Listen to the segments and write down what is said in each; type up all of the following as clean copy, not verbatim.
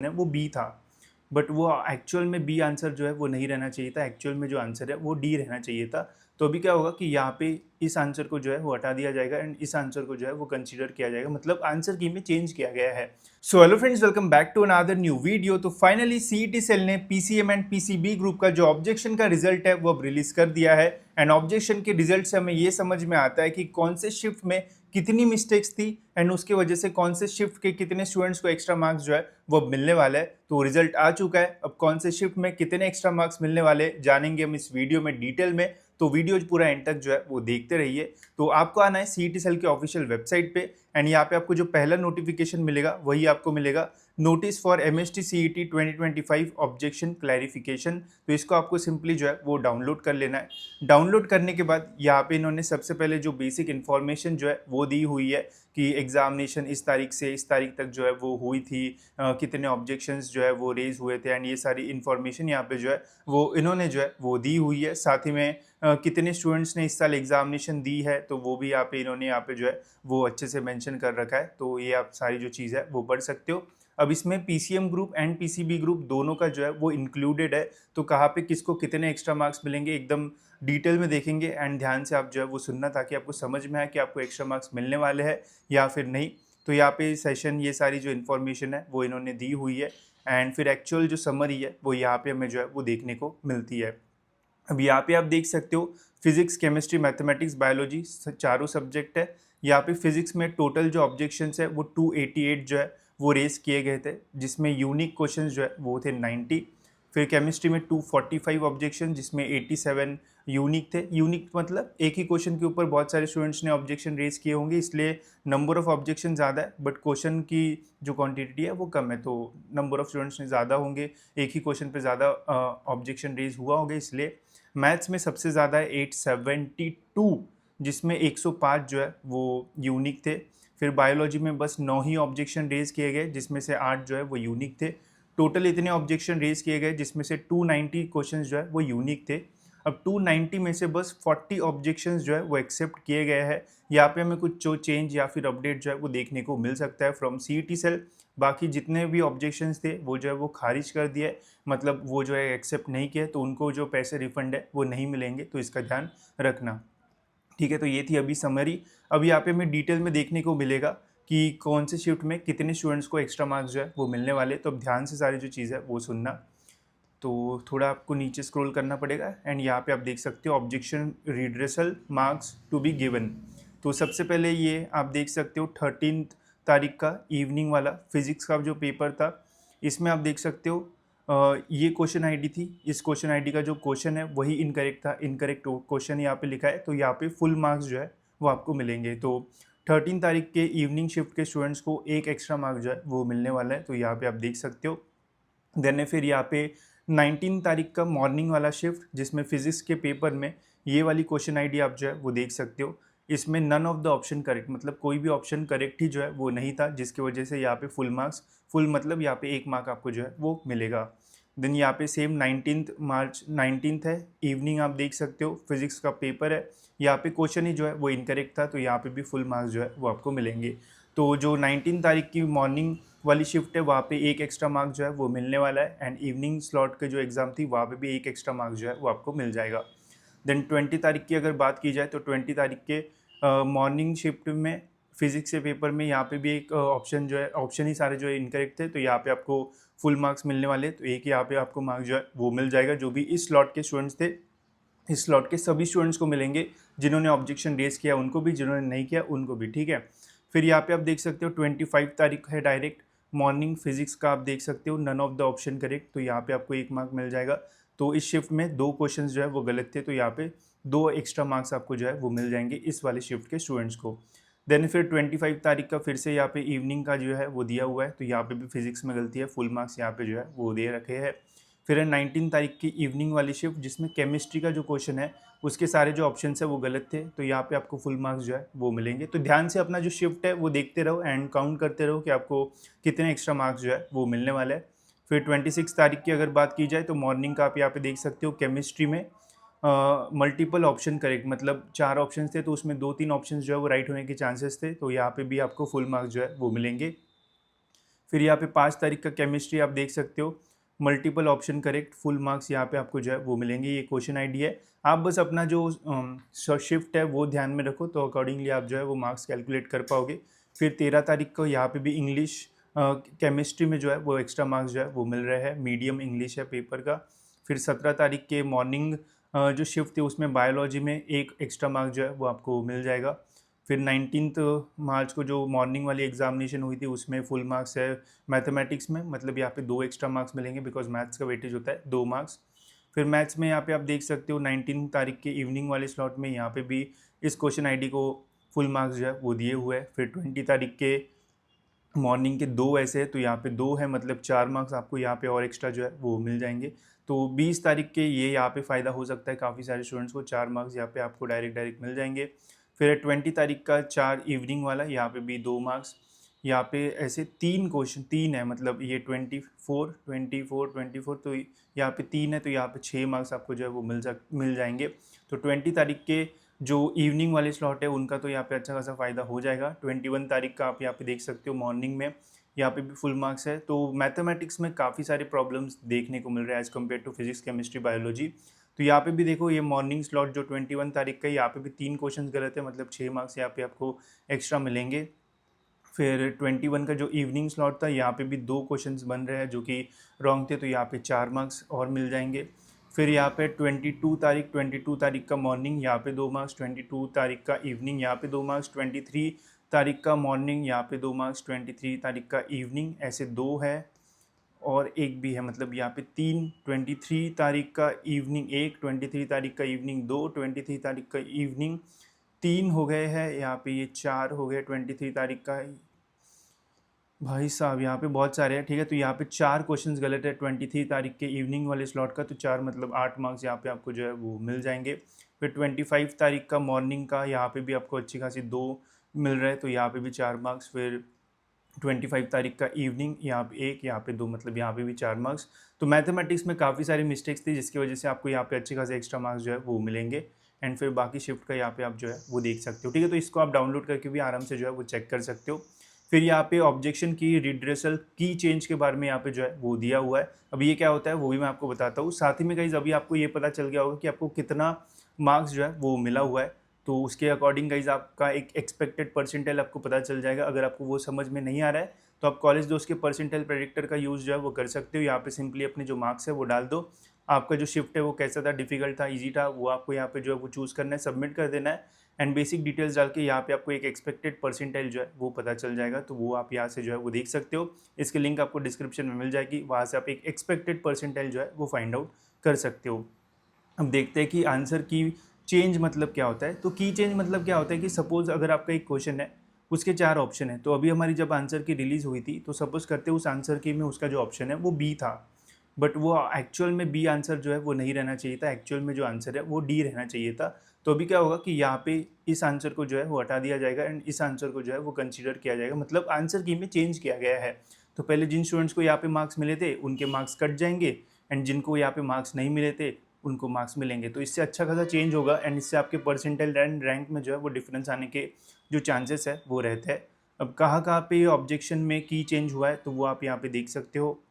है वो बी था, बट वो एक्चुअल में बी आंसर जो है वो नहीं रहना चाहिए था, एक्चुअल में जो आंसर है वो डी रहना चाहिए था। तो अभी क्या होगा कि यहाँ पे इस आंसर को जो है वो हटा दिया जाएगा एंड इस आंसर को जो है वो कंसीडर किया जाएगा, मतलब आंसर की में चेंज किया गया है। So hello friends, welcome back to another new video. तो फाइनली सीईटी सेल ने पीसीएम एंड पीसीबी ग्रुप का जो ऑब्जेक्शन का रिजल्ट है वो अब रिलीज कर दिया है एंड ऑब्जेक्शन के रिजल्ट से हमें ये समझ में आता है कि कौन से शिफ्ट में कितनी मिस्टेक्स थी एंड उसके वजह से कौन से शिफ्ट के कितने स्टूडेंट्स को एक्स्ट्रा मार्क्स जो है वो मिलने वाला है। तो रिजल्ट आ चुका है, अब कौन से शिफ्ट में कितने एक्स्ट्रा मार्क्स मिलने वाले जानेंगे हम इस वीडियो में डिटेल में। तो वीडियो पूरा एंड तक जो है वो देखते रहिए। तो आपको आना है सीईटी सेल के ऑफिशियल वेबसाइट पे एंड यहाँ पे आपको जो पहला नोटिफिकेशन मिलेगा वही आपको मिलेगा, notice for MST CET 2025 objection clarification. तो इसको आपको सिंपली जो है वो डाउनलोड कर लेना है। डाउनलोड करने के बाद यहाँ पे इन्होंने सबसे पहले जो बेसिक इन्फॉर्मेशन जो है वो दी हुई है कि एग्जामिनेशन इस तारीख से इस तारीख तक जो है वो हुई थी, कितने ऑब्जेक्शंस जो है वो रेज हुए थे एंड ये सारी इन्फॉर्मेशन यहाँ पे जो है वो इन्होंने जो है वो दी हुई है। साथ ही में कितने स्टूडेंट्स ने इस साल एग्जामिनेशन दी है तो वो भी यहाँ पे इन्होंने यहाँ पे जो है वो अच्छे से मेंशन कर रखा है। तो ये आप सारी जो चीज़ है वो पढ़ सकते हो। अब इसमें PCM group and PCB group दोनों का जो है वो इंक्लूडेड है, तो कहाँ पे किसको कितने एक्स्ट्रा मार्क्स मिलेंगे एकदम डिटेल में देखेंगे एंड ध्यान से आप जो है वो सुनना ताकि आपको समझ में आए कि आपको एक्स्ट्रा मार्क्स मिलने वाले हैं या फिर नहीं। तो यहाँ पे सेशन ये सारी जो इन्फॉर्मेशन है वो इन्होंने दी हुई है एंड फिर एक्चुअल जो समरी है वो यहाँ पे हमें जो है वो देखने को मिलती है। अब यहाँ पे आप देख सकते हो फिजिक्स, केमिस्ट्री, मैथमेटिक्स, बायोलॉजी चारों सब्जेक्ट है। यहाँ पे फिजिक्स में टोटल जो ऑब्जेक्शंस है वो 288 जो है वो रेस किए गए थे, जिसमें यूनिक क्वेश्चंस जो है वो थे 90। फिर केमिस्ट्री में 245 ऑब्जेक्शन जिसमें 87 यूनिक थे। यूनिक मतलब एक ही क्वेश्चन के ऊपर बहुत सारे स्टूडेंट्स ने ऑब्जेक्शन रेज किए होंगे, इसलिए नंबर ऑफ ऑब्जेक्शन ज़्यादा है बट क्वेश्चन की जो क्वांटिटी है वो कम है, तो नंबर ऑफ स्टूडेंट्स ने ज़्यादा होंगे, एक ही क्वेश्चन पे ज़्यादा ऑब्जेक्शन रेज हुआ होगा इसलिए। मैथ्स में सबसे ज़्यादा है 872, जिसमें 105 जो है वो यूनिक थे। फिर बायोलॉजी में बस 9 ही ऑब्जेक्शन रेज किए गए जिसमें से 8 जो है वो यूनिक थे। टोटल इतने ऑब्जेक्शन रेज किए गए जिसमें से 290 क्वेश्चन जो है वो यूनिक थे। अब 290 में से बस 40 ऑब्जेक्शंस जो है वो एक्सेप्ट किए गए हैं। यहाँ पे हमें कुछ जो चेंज या फिर अपडेट जो है वो देखने को मिल सकता है फ्रॉम सीईटी सेल। बाकी जितने भी ऑब्जेक्शंस थे वो जो है वो खारिज कर दिए, मतलब वो जो है एक्सेप्ट नहीं किए, तो उनको जो पैसे रिफंड है वो नहीं मिलेंगे, तो इसका ध्यान रखना। ठीक है, तो ये थी अभी समरी। अब यहाँ पे हमें डिटेल में देखने को मिलेगा कि कौन से शिफ्ट में कितने स्टूडेंट्स को एक्स्ट्रा मार्क्स जो है वो मिलने वाले, तो अब ध्यान से सारी जो चीज़ है वो सुनना। तो थोड़ा आपको नीचे स्क्रॉल करना पड़ेगा एंड यहाँ पे आप देख सकते हो objection redressal marks to be given. तो सबसे पहले ये आप देख सकते हो 13 तारीख का इवनिंग वाला फिजिक्स का जो पेपर था, इसमें आप देख सकते हो ये क्वेश्चन आईडी थी। इस क्वेश्चन आईडी का जो क्वेश्चन है वही इनकरेक्ट था, इनकरेक्ट क्वेश्चन यहाँ पे लिखा है, तो यहाँ पे फुल मार्क्स जो है वो आपको मिलेंगे। तो 13 तारीख के इवनिंग शिफ्ट के स्टूडेंट्स को एक एक्स्ट्रा मार्क्स जो है वो मिलने वाला है, तो यहाँ पे आप देख सकते हो। देन फिर यहाँ पे 19 तारीख का मॉर्निंग वाला शिफ्ट जिसमें फिजिक्स के पेपर में ये वाली क्वेश्चन आईडी आप जो है वो देख सकते हो। इसमें none of the option correct, मतलब कोई भी ऑप्शन करेक्ट ही जो है वो नहीं था, जिसकी वजह से यहाँ पे फुल मार्क्स, फुल मतलब यहाँ पे 1 मार्क आपको जो है वो मिलेगा। देन यहाँ पे सेम 19 मार्च 19 है इवनिंग, आप देख सकते हो फिजिक्स का पेपर है, यहाँ पे क्वेश्चन ही जो है वो इनकरेक्ट था, तो यहाँ पे भी फुल मार्क्स जो है वो आपको मिलेंगे। तो जो 19 तारीख की मॉर्निंग वाली शिफ्ट है वहाँ पे एक एक्स्ट्रा मार्क जो है वो मिलने वाला है एंड इवनिंग स्लॉट के जो एग्ज़ाम थी वहाँ पे भी एक एक्स्ट्रा मार्क जो है वो आपको मिल जाएगा। देन 20 तारीख की अगर बात की जाए तो 20 तारीख के मॉर्निंग शिफ्ट में फिजिक्स के पेपर में यहाँ पे भी एक ऑप्शन जो है, ऑप्शन ही सारे जो है इनकरेक्ट थे, तो यहाँ पे आपको फुल मार्क्स मिलने वाले, तो एक यहाँ पे आपको मार्क्स जो है वो मिल जाएगा। जो भी इस स्लॉट के स्टूडेंट्स थे, इस स्लॉट के सभी स्टूडेंट्स को मिलेंगे, जिन्होंने ऑब्जेक्शन रेज किया उनको भी, जिन्होंने नहीं किया उनको भी। ठीक है, फिर यहाँ पे आप देख सकते हो 25 तारीख है डायरेक्ट मॉर्निंग फिजिक्स का, आप देख सकते हो none of the option correct, तो यहाँ पे आपको 1 मार्क मिल जाएगा। तो इस शिफ्ट में 2 क्वेश्चंस जो है वो गलत थे, तो यहाँ पे 2 एक्स्ट्रा मार्क्स आपको जो है वो मिल जाएंगे इस वाले शिफ्ट के स्टूडेंट्स को। देन फिर 25 तारीख का फिर से यहाँ पे इवनिंग का जो है वो दिया हुआ है, तो यहाँ पे भी फिजिक्स में गलती है, फुल मार्क्स यहाँ पे जो है वो दे रखे हैं। फिर है 19 तारीख की इवनिंग वाली शिफ्ट जिसमें केमिस्ट्री का जो क्वेश्चन है उसके सारे जो ऑप्शन है वो गलत थे, तो यहाँ पे आपको फुल मार्क्स जो है वो मिलेंगे। तो ध्यान से अपना जो शिफ्ट है वो देखते रहो एंड काउंट करते रहो कि आपको कितने एक्स्ट्रा मार्क्स जो है वो मिलने वाले हैं। फिर 26 तारीख की अगर बात की जाए तो मॉर्निंग का आप यहाँ पे देख सकते हो केमिस्ट्री में मल्टीपल ऑप्शन करेक्ट, मतलब 4 ऑप्शन थे तो उसमें 2-3 ऑप्शन जो है वो राइट होने के चांसेस थे, तो यहाँ पे भी आपको फुल मार्क्स जो है वो मिलेंगे। फिर यहाँ पे 5 तारीख का केमिस्ट्री आप देख सकते हो, multiple option correct, full marks यहाँ पे आपको जो है वो मिलेंगे। ये क्वेश्चन आईडी है, आप बस अपना जो शिफ्ट है वो ध्यान में रखो, तो अकॉर्डिंगली आप जो है वो मार्क्स कैलकुलेट कर पाओगे। फिर 13 तारीख को यहाँ पे भी इंग्लिश केमिस्ट्री में जो है वो एक्स्ट्रा मार्क्स जो है वो मिल रहा है, मीडियम इंग्लिश है पेपर का। फिर 17 तारीख के मॉर्निंग जो शिफ्ट थी उसमें बायोलॉजी में एक एक्स्ट्रा मार्क्स जो है वो आपको मिल जाएगा। फिर 19 मार्च को जो मॉर्निंग वाली एग्जामिनेशन हुई थी उसमें फुल मार्क्स है मैथमेटिक्स में, मतलब यहाँ पे 2 एक्स्ट्रा मार्क्स मिलेंगे बिकॉज मैथ्स का वेटेज होता है 2 मार्क्स। फिर मैथ्स में यहाँ पे आप देख सकते हो 19 तारीख के इवनिंग वाले स्लॉट में यहाँ पे भी इस क्वेश्चन आईडी को फुल मार्क्स जो है वो दिए हुए हैं। फिर 20 तारीख के मॉर्निंग के 2 ऐसे हैं, तो यहाँ पे 2 है मतलब 4 मार्क्स आपको यहाँ पे और एक्स्ट्रा जो है वो मिल जाएंगे। तो 20 तारीख के ये यहाँ पे फ़ायदा हो सकता है काफ़ी सारे स्टूडेंट्स को, 4 मार्क्स यहाँ पे आपको डायरेक्ट मिल जाएंगे। फिर 20 तारीख का 4 इवनिंग वाला, यहाँ पे भी 2 मार्क्स, यहाँ पे ऐसे 3 क्वेश्चन 3 है, मतलब ये 24 तो यहाँ पे 3 है, तो यहाँ पे 6 मार्क्स आपको जो है वो मिल जाएंगे। तो 20 तारीख के जो इवनिंग वाले स्लॉट है उनका तो यहाँ पे अच्छा खासा फ़ायदा हो जाएगा। 21 तारीख का आप यहाँ पे देख सकते हो मॉर्निंग में, यहाँ पे भी फुल मार्क्स है। तो मैथमेटिक्स में काफ़ी सारे प्रॉब्लम्स देखने को मिल रहे हैं as compare to physics chemistry biology. तो यहाँ पे भी देखो ये मॉर्निंग स्लॉट जो 21 तारीख का, यहाँ पे भी 3 क्वेश्चन गलत है, मतलब 6 मार्क्स यहाँ पे आपको एक्स्ट्रा मिलेंगे। फिर 21 का जो इवनिंग स्लॉट था यहाँ पे भी 2 क्वेश्चंस बन रहे हैं जो कि रॉन्ग थे, तो यहाँ पे 4 मार्क्स और मिल जाएंगे। फिर यहाँ पे 22 तारीख का मॉर्निंग, यहाँ पे 2 मार्क्स, 22 तारीख का इवनिंग, यहाँ पे 2 मार्क्स, 23 तारीख का मॉर्निंग, यहाँ पे 2 मार्क्स, 23 तारीख का इवनिंग, ऐसे 2 है और एक भी है, मतलब यहाँ पे 3, 23 तारीख का इवनिंग 1, 23 तारीख का इवनिंग 2, 23 तारीख का इवनिंग 3 हो गए हैं, यहाँ पे ये 4 हो गए 23 तारीख का। भाई साहब यहाँ पे बहुत सारे हैं, ठीक है। तो यहाँ पे 4 क्वेश्चंस गलत है 23 तारीख के इवनिंग वाले स्लॉट का, तो 4 मतलब 8 मार्क्स यहाँ पे आपको जो है वो मिल जाएंगे। फिर 25 तारीख का मॉर्निंग का, यहाँ पे भी आपको अच्छी खासी 2 मिल रहे हैं, तो यहाँ पे भी 4 मार्क्स। फिर 25 तारीख का इवनिंग, यहाँ पे 1, यहाँ पे 2, मतलब यहाँ पे भी 4 मार्क्स। तो मैथमेटिक्स में काफ़ी सारी मिस्टेक्स थी जिसकी वजह से आपको यहाँ पे अच्छे खासे एक्स्ट्रा मार्क्स जो है वो मिलेंगे। एंड फिर बाकी शिफ्ट का यहाँ पे आप जो है वो देख सकते हो, ठीक है। तो इसको आप डाउनलोड करके भी आराम से जो है वो चेक कर सकते हो। फिर यहाँ पे ऑब्जेक्शन की रिड्रेसल की चेंज के बारे में यहाँ पे जो है वो दिया हुआ है। अब ये क्या होता है वो भी मैं आपको बताता हूँ। साथ ही में गाइज अभी आपको ये पता चल गया होगा कि आपको कितना मार्क्स जो है वो मिला हुआ है, तो उसके अकॉर्डिंग गाइज आपका एक एक्सपेक्टेड परसेंटाइल आपको पता चल जाएगा। अगर आपको वो समझ में नहीं आ रहा है तो आप कॉलेज दोस्त के परसेंटाइल प्रेडिक्टर का यूज़ जो है वो कर सकते हो। यहाँ पे सिंपली अपने जो मार्क्स है वो डाल दो, आपका जो शिफ्ट है वो कैसा था, डिफिकल्ट था, इजी था, वो आपको यहाँ पे जो है वो चूज़ करना है, सबमिट कर देना है एंड बेसिक डिटेल्स डाल के यहाँ पे आपको एक एक्सपेक्टेड परसेंटाइल जो है वो पता चल जाएगा। तो वो आप यहाँ से जो है वो देख सकते हो, इसकी लिंक आपको डिस्क्रिप्शन में मिल जाएगी, वहाँ से आप एक एक्सपेक्टेड परसेंटाइल जो है वो फाइंड आउट कर सकते हो। अब देखते हैं कि आंसर की चेंज मतलब क्या होता है। तो की चेंज मतलब क्या होता है कि सपोज अगर आपका एक क्वेश्चन है उसके 4 ऑप्शन है, तो अभी हमारी जब आंसर की रिलीज़ हुई थी तो सपोज करते उस आंसर की में उसका जो ऑप्शन है वो बी था, बट वो एक्चुअल में बी आंसर जो है वो नहीं रहना चाहिए था, एक्चुअल में जो आंसर है वो डी रहना चाहिए था। तो अभी क्या होगा कि यहाँ पे इस आंसर को जो है वो हटा दिया जाएगा एंड इस आंसर को जो है वो कंसीडर किया जाएगा, मतलब आंसर की में चेंज किया गया है। तो पहले जिन स्टूडेंट्स को यहाँ पे मार्क्स मिले थे उनके मार्क्स कट जाएंगे एंड जिनको यहाँ पे मार्क्स नहीं मिले थे उनको मार्क्स मिलेंगे, तो इससे अच्छा खासा चेंज होगा एंड इससे आपके परसेंटाइल एंड रैंक में जो है वो डिफरेंस आने के जो चांसेस है वो रहते हैं। अब कहाँ कहाँ पे ऑब्जेक्शन में की चेंज हुआ है तो वो आप यहाँ पे देख सकते हो।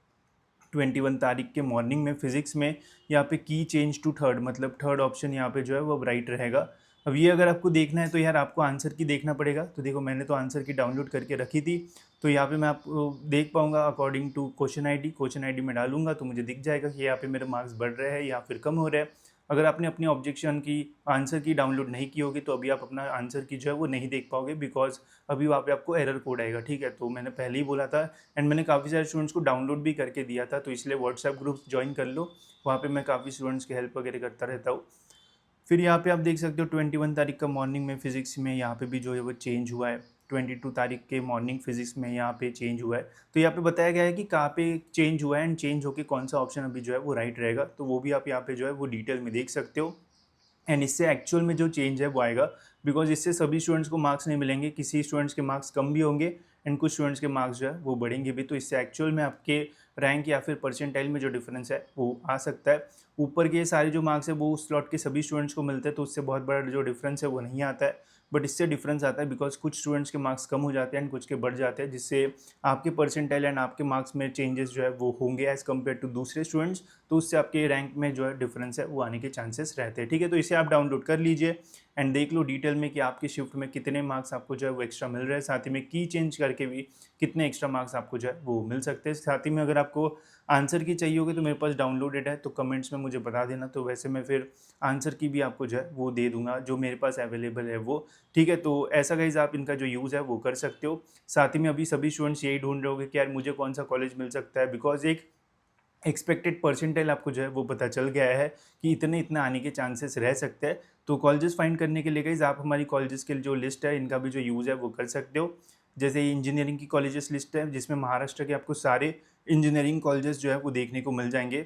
21 तारीख के मॉर्निंग में फिजिक्स में यहाँ पे की चेंज टू थर्ड, मतलब थर्ड ऑप्शन यहाँ पे जो है वो राइट रहेगा। अब ये अगर आपको देखना है तो यार आपको आंसर की देखना पड़ेगा। तो देखो मैंने तो आंसर की डाउनलोड करके रखी थी, तो यहाँ पे मैं आपको देख पाऊंगा अकॉर्डिंग टू क्वेश्चन आईडी में डालूंगा तो मुझे दिख जाएगा कि यहाँ पे मेरे मार्क्स बढ़ रहे हैं या फिर कम हो रहे हैं। अगर आपने अपनी ऑब्जेक्शन की आंसर की डाउनलोड नहीं की होगी तो अभी आप अपना आंसर की जो है वो नहीं देख पाओगे, बिकॉज अभी वहाँ पे आपको एरर कोड आएगा, ठीक है। तो मैंने पहले ही बोला था एंड मैंने काफ़ी सारे स्टूडेंट्स को डाउनलोड भी करके दिया था, तो इसलिए व्हाट्सएप ग्रुप ज्वाइन कर लो, वहाँ पे मैं काफ़ी स्टूडेंट्स की हेल्प वगैरह करता रहता हूँ। फिर यहाँ पे आप देख सकते हो 21 तारीख का मॉर्निंग में फिजिक्स में यहाँ पे भी जो है वो चेंज हुआ है। 22 तारीख के मॉर्निंग फिजिक्स में यहाँ पे चेंज हुआ है। तो यहाँ पे बताया गया है कि कहाँ पे चेंज हुआ है एंड चेंज होकर कौन सा ऑप्शन अभी जो है वो राइट रहेगा, तो वो भी आप यहाँ पे जो है वो डिटेल में देख सकते हो। एंड इससे एक्चुअल में जो चेंज है वो आएगा, बिकॉज इससे सभी स्टूडेंट्स को मार्क्स नहीं मिलेंगे, किसी स्टूडेंट्स के मार्क्स कम भी होंगे एंड कुछ स्टूडेंट्स के मार्क्स जो है वो बढ़ेंगे भी, तो इससे एक्चुअल में आपके रैंक या फिर परसेंटाइल में जो डिफरेंस है वो आ सकता है। ऊपर के सारे जो मार्क्स है वो उस स्लॉट के सभी स्टूडेंट्स को मिलते हैं, तो उससे बहुत बड़ा जो डिफरेंस है वो नहीं आता है, बट इससे डिफरेंस आता है बिकॉज कुछ स्टूडेंट्स के मार्क्स कम हो जाते हैं एंड कुछ के बढ़ जाते हैं, जिससे आपके परसेंटाइल एंड आपके मार्क्स में चेंजेस जो है वो होंगे एज़ कम्पेयर टू दूसरे स्टूडेंट्स, तो उससे आपके रैंक में जो है डिफरेंस है वो आने के चांसेस रहते हैं। ठीक है, तो इसे आप डाउनलोड कर लीजिए एंड देख लो डिटेल में कि आपकी शिफ्ट में कितने मार्क्स आपको जो है वो एक्स्ट्रा मिल रहे हैं, साथ ही में की चेंज करके भी कितने एक्स्ट्रा मार्क्स आपको जो है वो मिल सकते हैं। साथ ही में अगर आपको आंसर की चाहिए होगी तो मेरे पास डाउनलोडेड है, तो कमेंट्स में मुझे बता देना, तो वैसे मैं फिर आंसर की भी आपको जो है वो दे दूंगा जो मेरे पास अवेलेबल है वो। ठीक है, तो ऐसा गाइज आप इनका जो यूज़ है वो कर सकते हो। साथ ही में अभी सभी स्टूडेंट्स यही ढूंढ रहे होंगे कि यार मुझे कौन सा कॉलेज मिल सकता है, बिकॉज एक एक्सपेक्टेड परसेंटाइल आपको जो है वो पता चल गया है कि इतने इतना आने के चांसेस रह सकते हैं। तो कॉलेजेस फाइंड करने के लिए गाइज आप हमारी कॉलेजेस के जो लिस्ट है इनका भी जो यूज़ है वो कर सकते हो। जैसे इंजीनियरिंग की कॉलेजेस लिस्ट है जिसमें महाराष्ट्र के आपको सारे इंजीनियरिंग कॉलेजेस जो है वो देखने को मिल जाएंगे,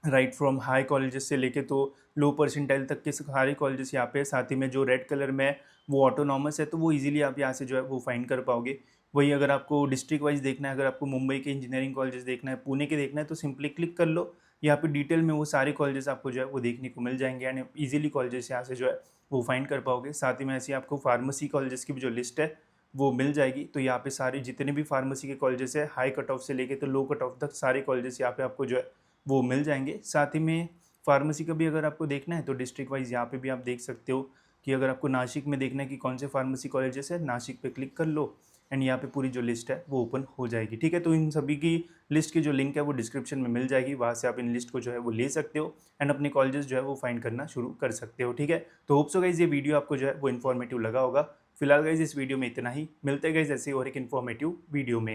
राइट फ्रॉम हाई कॉलेजेस से लेके तो लो परसेंटाइल तक के सारे कॉलेजेस यहाँ पे है। साथ ही में जो रेड कलर में है वो ऑटोनॉमस है, तो वो इजीली आप यहाँ से जो है वो फाइंड कर पाओगे। वही अगर आपको डिस्ट्रिक्ट वाइज देखना है, अगर आपको मुंबई के इंजीनियरिंग कॉलेजेस देखना है, पुणे के देखना है, तो सिंपली क्लिक कर लो, यहाँ पे डिटेल में वो सारे कॉलेजेस आपको जो है वो देखने को मिल जाएंगे एंड ईजिली कॉलेजेस यहाँ से जो है वो फाइंड कर पाओगे। साथ ही में ऐसी आपको फार्मेसी कॉलेजेस की भी जो लिस्ट है वो मिल जाएगी, तो यहाँ पे सारे जितने भी फार्मेसी के कॉलेजेस है हाई कट ऑफ से लेके तो लो कट ऑफ तक सारे कॉलेजेस यहाँ पे आपको जो है वो मिल जाएंगे। साथ ही में फार्मेसी का भी अगर आपको देखना है तो डिस्ट्रिक्ट वाइज यहाँ पे भी आप देख सकते हो कि अगर आपको नासिक में देखना है कि कौन से फार्मेसी कॉलेजेस है, नासिक पे क्लिक कर लो एंड यहाँ पे पूरी जो लिस्ट है वो ओपन हो जाएगी। ठीक है, तो इन सभी की लिस्ट की जो लिंक है वो डिस्क्रिप्शन में मिल जाएगी, वहाँ से आप इन लिस्ट को जो है वो ले सकते हो एंड अपने कॉलेजेस जो है वो फाइंड करना शुरू कर सकते हो। ठीक है, तो होप सो गाइज ये वीडियो आपको जो है वो इन्फॉर्मेटिव लगा होगा। फिलहाल गाइज इस वीडियो में इतना ही, मिलते गाइज ऐसे और एक इन्फॉर्मेटिव वीडियो में।